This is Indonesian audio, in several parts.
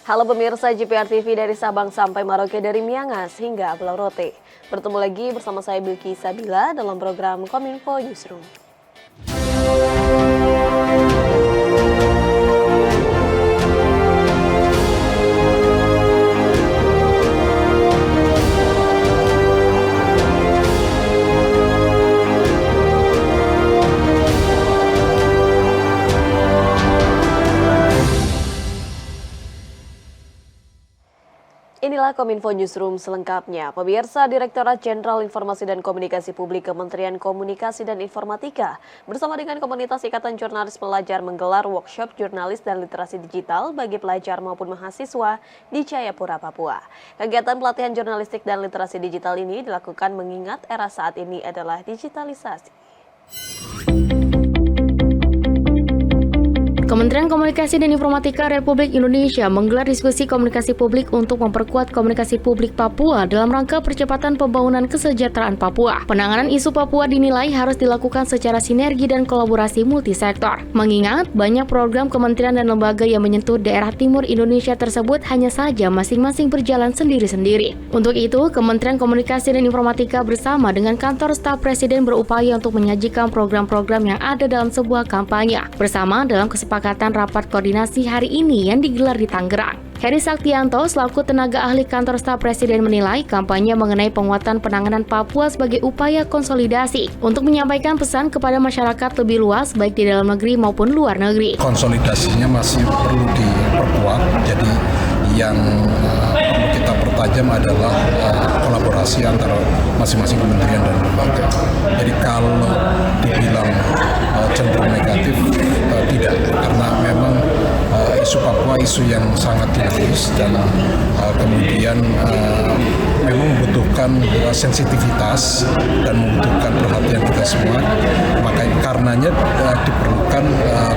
Halo pemirsa GPR TV dari Sabang sampai Merauke, dari Miangas hingga Pulau Rote. Bertemu lagi bersama saya Bilki Sabila dalam program Kominfo Newsroom. Inilah Kominfo Newsroom selengkapnya. Pemirsa, Direktorat Jenderal Informasi dan Komunikasi Publik Kementerian Komunikasi dan Informatika bersama dengan Komunitas Ikatan Jurnalis Pelajar menggelar workshop jurnalis dan literasi digital bagi pelajar maupun mahasiswa di Jayapura, Papua. Kegiatan pelatihan jurnalistik dan literasi digital ini dilakukan mengingat era saat ini adalah digitalisasi. Kementerian Komunikasi dan Informatika Republik Indonesia menggelar diskusi komunikasi publik untuk memperkuat komunikasi publik Papua dalam rangka percepatan pembangunan kesejahteraan Papua. Penanganan isu Papua dinilai harus dilakukan secara sinergi dan kolaborasi multisektor. Mengingat banyak program kementerian dan lembaga yang menyentuh daerah timur Indonesia tersebut hanya saja masing-masing berjalan sendiri-sendiri. Untuk itu, Kementerian Komunikasi dan Informatika bersama dengan Kantor Staf Presiden berupaya untuk menyajikan program-program yang ada dalam sebuah kampanye bersama dalam kesepakatan rapat koordinasi hari ini yang digelar di Tangerang. Heri Saktianto selaku tenaga ahli Kantor Staf Presiden menilai kampanye mengenai penguatan penanganan Papua sebagai upaya konsolidasi untuk menyampaikan pesan kepada masyarakat lebih luas baik di dalam negeri maupun luar negeri. Konsolidasinya masih perlu diperkuat, jadi yang perlu kita pertajam adalah kolaborasi antara masing-masing kementerian dan lembaga. Jadi kalau dibilang cenderung negatif, tidak, karena memang isu Papua isu yang sangat dinamis dan kemudian memang membutuhkan sensitivitas dan membutuhkan perhatian kita semua, makanya karenanya diperlukan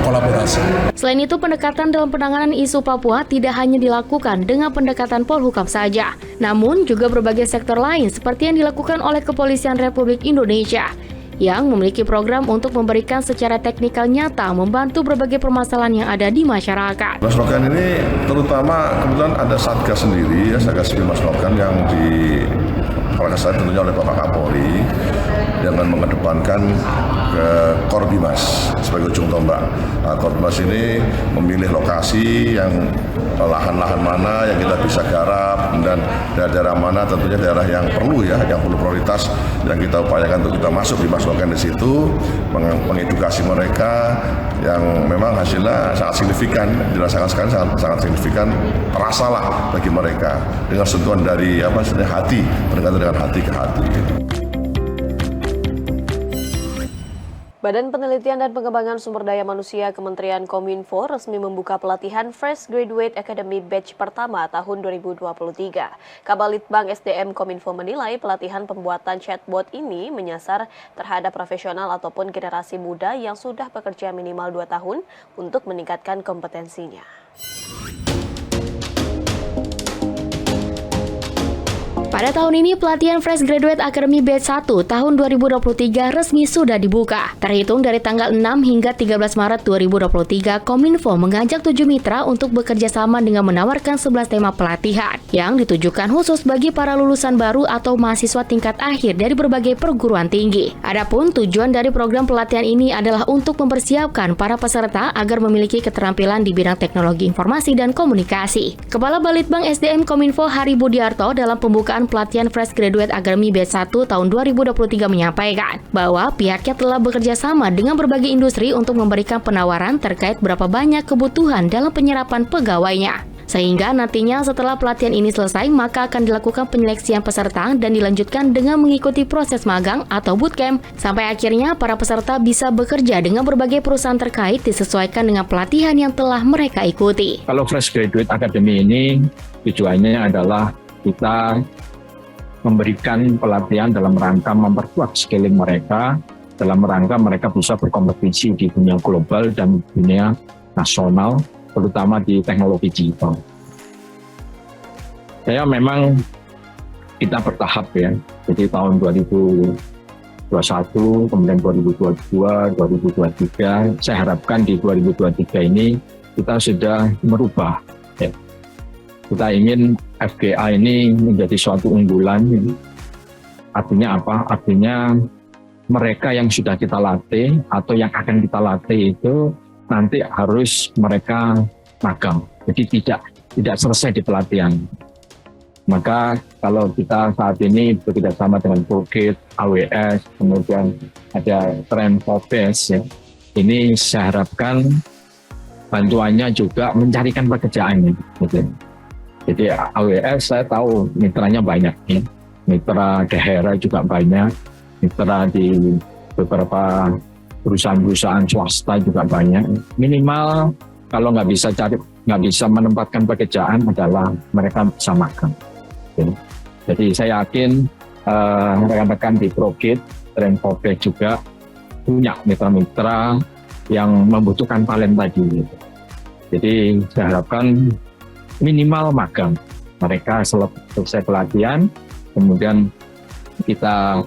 kolaborasi. Selain itu, pendekatan dalam penanganan isu Papua tidak hanya dilakukan dengan pendekatan Polhukam saja, namun juga berbagai sektor lain seperti yang dilakukan oleh Kepolisian Republik Indonesia yang memiliki program untuk memberikan secara teknikal nyata membantu berbagai permasalahan yang ada di masyarakat. Mas Lokan ini terutama kebetulan ada Satgas sendiri, ya, Satgas Sipil Mas Lokan yang diperakarsai tentunya oleh Bapak Kapolri dengan mengedepankan ke Korbimas sebagai ujung tombak. Nah, Korbimas ini memilih lokasi yang lahan-lahan mana yang kita bisa garap dan daerah mana tentunya daerah yang perlu yang perlu prioritas yang kita upayakan untuk kita masuk di Maslokan di situ, mengedukasi mereka yang memang hasilnya sangat signifikan, dirasakan sekali sangat signifikan, terasa lah bagi mereka dengan sentuhan dari hati, berkaitan dengan hati ke hati. Badan Penelitian dan Pengembangan Sumber Daya Manusia Kementerian Kominfo resmi membuka pelatihan Fresh Graduate Academy Batch pertama tahun 2023. Kabalitbang SDM Kominfo menilai pelatihan pembuatan chatbot ini menyasar terhadap profesional ataupun generasi muda yang sudah bekerja minimal 2 tahun untuk meningkatkan kompetensinya. Pada tahun ini, pelatihan Fresh Graduate Academy Batch 1 tahun 2023 resmi sudah dibuka. Terhitung dari tanggal 6 hingga 13 Maret 2023, Kominfo mengajak 7 mitra untuk bekerja sama dengan menawarkan 11 tema pelatihan yang ditujukan khusus bagi para lulusan baru atau mahasiswa tingkat akhir dari berbagai perguruan tinggi. Adapun tujuan dari program pelatihan ini adalah untuk mempersiapkan para peserta agar memiliki keterampilan di bidang teknologi informasi dan komunikasi. Kepala Balitbang SDM Kominfo Hari Budiarto dalam pembukaan pelatihan Fresh Graduate Academy Batch 1 tahun 2023 menyampaikan bahwa pihaknya telah bekerja sama dengan berbagai industri untuk memberikan penawaran terkait berapa banyak kebutuhan dalam penyerapan pegawainya. Sehingga nantinya setelah pelatihan ini selesai, maka akan dilakukan penyeleksian peserta dan dilanjutkan dengan mengikuti proses magang atau bootcamp, sampai akhirnya para peserta bisa bekerja dengan berbagai perusahaan terkait disesuaikan dengan pelatihan yang telah mereka ikuti. Kalau Fresh Graduate Academy ini tujuannya adalah kita memberikan pelatihan dalam rangka memperkuat skilling mereka, dalam rangka mereka bisa berkompetisi di dunia global dan dunia nasional, terutama di teknologi digital. Saya memang kita bertahap ya, jadi tahun 2021, kemudian 2022, 2023, saya harapkan di 2023 ini kita sudah merubah ya, Kita ingin FGA ini menjadi suatu unggulan. Artinya apa? Artinya mereka yang sudah kita latih atau yang akan kita latih itu nanti harus mereka magang. Jadi tidak selesai di pelatihan. Maka kalau kita saat ini bekerja sama dengan Purkit, AWS, kemudian ada Trend Fobes, ya, ini saya harapkan bantuannya juga mencarikan pekerjaan. Gitu. Jadi AWS saya tahu mitranya banyak, ya. Mitra daerah juga banyak, mitra di beberapa perusahaan-perusahaan swasta juga banyak. Minimal kalau nggak bisa menempatkan pekerjaan adalah mereka bisa magang. Jadi saya yakin rekan-rekan di Prokit, Trendfobes juga punya mitra-mitra yang membutuhkan talent tadi. Jadi saya harapkan minimal magang. Mereka selesai pelatihan, kemudian kita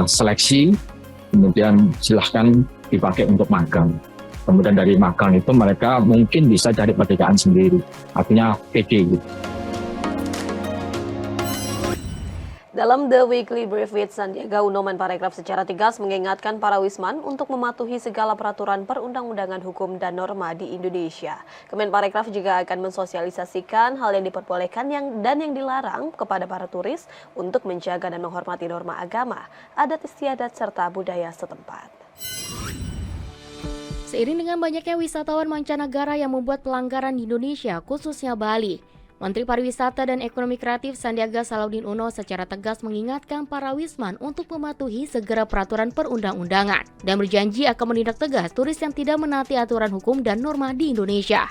seleksi, kemudian silahkan dipakai untuk magang. Kemudian dari magang itu mereka mungkin bisa cari pekerjaan sendiri, artinya PD gitu. Dalam The Weekly Brief with Sandiaga Uno, Menparekraf secara tegas mengingatkan para wisman untuk mematuhi segala peraturan perundang-undangan hukum dan norma di Indonesia. Kemenparekraf juga akan mensosialisasikan hal yang diperbolehkan dan yang dilarang kepada para turis untuk menjaga dan menghormati norma agama, adat istiadat, serta budaya setempat. Seiring dengan banyaknya wisatawan mancanegara yang membuat pelanggaran di Indonesia, khususnya Bali, Menteri Pariwisata dan Ekonomi Kreatif Sandiaga Salahuddin Uno secara tegas mengingatkan para wisman untuk mematuhi segera peraturan perundang-undangan dan berjanji akan menindak tegas turis yang tidak menaati aturan hukum dan norma di Indonesia.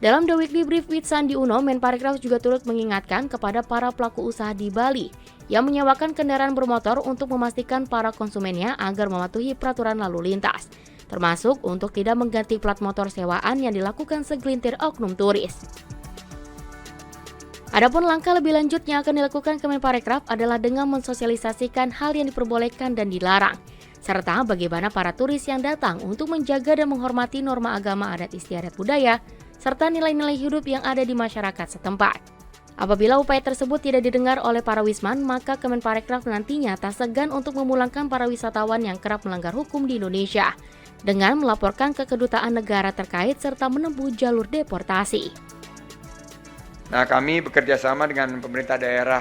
Dalam The Weekly Brief with Sandi Uno, Menparekraf juga turut mengingatkan kepada para pelaku usaha di Bali yang menyewakan kendaraan bermotor untuk memastikan para konsumennya agar mematuhi peraturan lalu lintas, termasuk untuk tidak mengganti plat motor sewaan yang dilakukan segelintir oknum turis. Adapun langkah lebih lanjut yang akan dilakukan Kemenparekraf adalah dengan mensosialisasikan hal yang diperbolehkan dan dilarang, serta bagaimana para turis yang datang untuk menjaga dan menghormati norma agama, adat istiadat, budaya, serta nilai-nilai hidup yang ada di masyarakat setempat. Apabila upaya tersebut tidak didengar oleh para wisman, maka Kemenparekraf nantinya tak segan untuk memulangkan para wisatawan yang kerap melanggar hukum di Indonesia dengan melaporkan ke kedutaan negara terkait serta menempuh jalur deportasi. Nah, kami bekerja sama dengan pemerintah daerah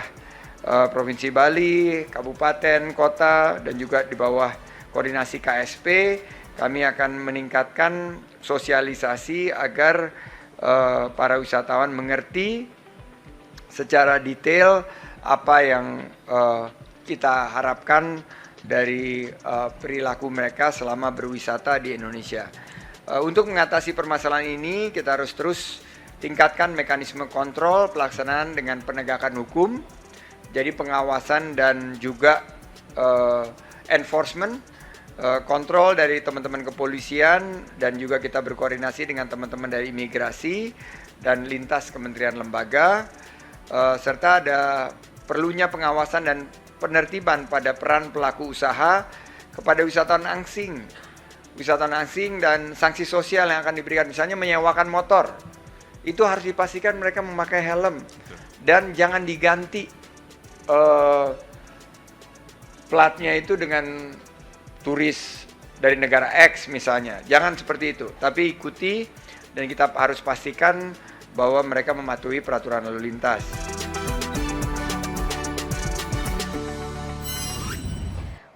Provinsi Bali, kabupaten, kota, dan juga di bawah koordinasi KSP, kami akan meningkatkan sosialisasi agar para wisatawan mengerti secara detail apa yang kita harapkan dari perilaku mereka selama berwisata di Indonesia. Untuk mengatasi permasalahan ini, kita harus terus tingkatkan mekanisme kontrol pelaksanaan dengan penegakan hukum, jadi pengawasan dan juga enforcement, kontrol dari teman-teman kepolisian, dan juga kita berkoordinasi dengan teman-teman dari imigrasi dan lintas kementerian lembaga, serta ada perlunya pengawasan dan penertiban pada peran pelaku usaha kepada wisatawan asing dan sanksi sosial yang akan diberikan, misalnya menyewakan motor. Itu harus dipastikan mereka memakai helm dan jangan diganti platnya itu dengan turis dari negara X misalnya. Jangan seperti itu, tapi ikuti dan kita harus pastikan bahwa mereka mematuhi peraturan lalu lintas.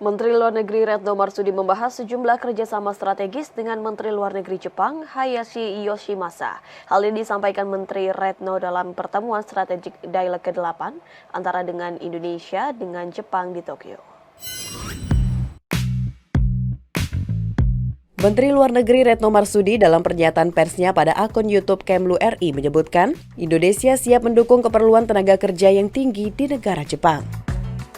Menteri Luar Negeri Retno Marsudi membahas sejumlah kerjasama strategis dengan Menteri Luar Negeri Jepang, Hayashi Yoshimasa. Hal ini disampaikan Menteri Retno dalam pertemuan strategik dialog ke-8 antara dengan Indonesia dengan Jepang di Tokyo. Menteri Luar Negeri Retno Marsudi dalam pernyataan persnya pada akun YouTube Kemlu RI menyebutkan, Indonesia siap mendukung keperluan tenaga kerja yang tinggi di negara Jepang.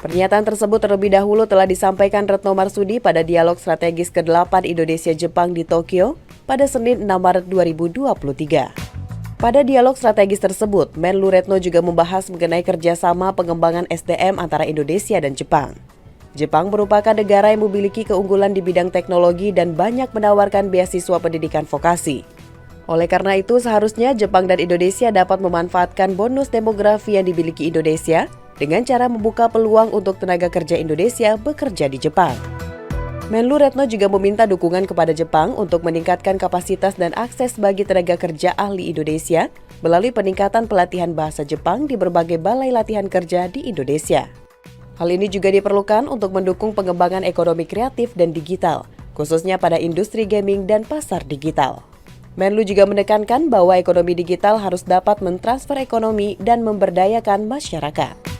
Pernyataan tersebut terlebih dahulu telah disampaikan Retno Marsudi pada dialog strategis ke-8 Indonesia-Jepang di Tokyo pada Senin 6 Maret 2023. Pada dialog strategis tersebut, Menlu Retno juga membahas mengenai kerjasama pengembangan SDM antara Indonesia dan Jepang. Jepang merupakan negara yang memiliki keunggulan di bidang teknologi dan banyak menawarkan beasiswa pendidikan vokasi. Oleh karena itu, seharusnya Jepang dan Indonesia dapat memanfaatkan bonus demografi yang dimiliki Indonesia dengan cara membuka peluang untuk tenaga kerja Indonesia bekerja di Jepang. Menlu Retno juga meminta dukungan kepada Jepang untuk meningkatkan kapasitas dan akses bagi tenaga kerja ahli Indonesia melalui peningkatan pelatihan bahasa Jepang di berbagai balai latihan kerja di Indonesia. Hal ini juga diperlukan untuk mendukung pengembangan ekonomi kreatif dan digital, khususnya pada industri gaming dan pasar digital. Menlu juga menekankan bahwa ekonomi digital harus dapat mentransfer ekonomi dan memberdayakan masyarakat.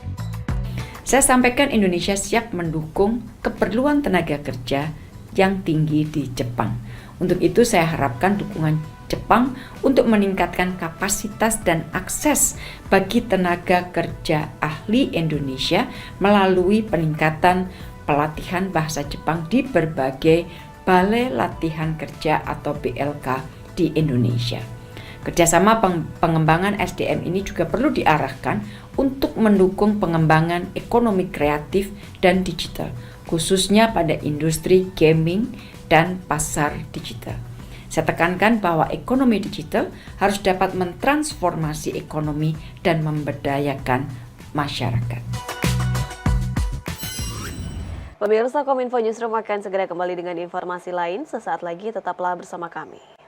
Saya sampaikan Indonesia siap mendukung keperluan tenaga kerja yang tinggi di Jepang. Untuk itu saya harapkan dukungan Jepang untuk meningkatkan kapasitas dan akses bagi tenaga kerja ahli Indonesia melalui peningkatan pelatihan bahasa Jepang di berbagai balai latihan kerja atau BLK di Indonesia. Kerjasama pengembangan SDM ini juga perlu diarahkan untuk mendukung pengembangan ekonomi kreatif dan digital, khususnya pada industri gaming dan pasar digital. Saya tekankan bahwa ekonomi digital harus dapat mentransformasi ekonomi dan memberdayakan masyarakat. Pemirsa, Kominfo Newsroom akan segera kembali dengan informasi lain. Sesaat lagi tetaplah bersama kami.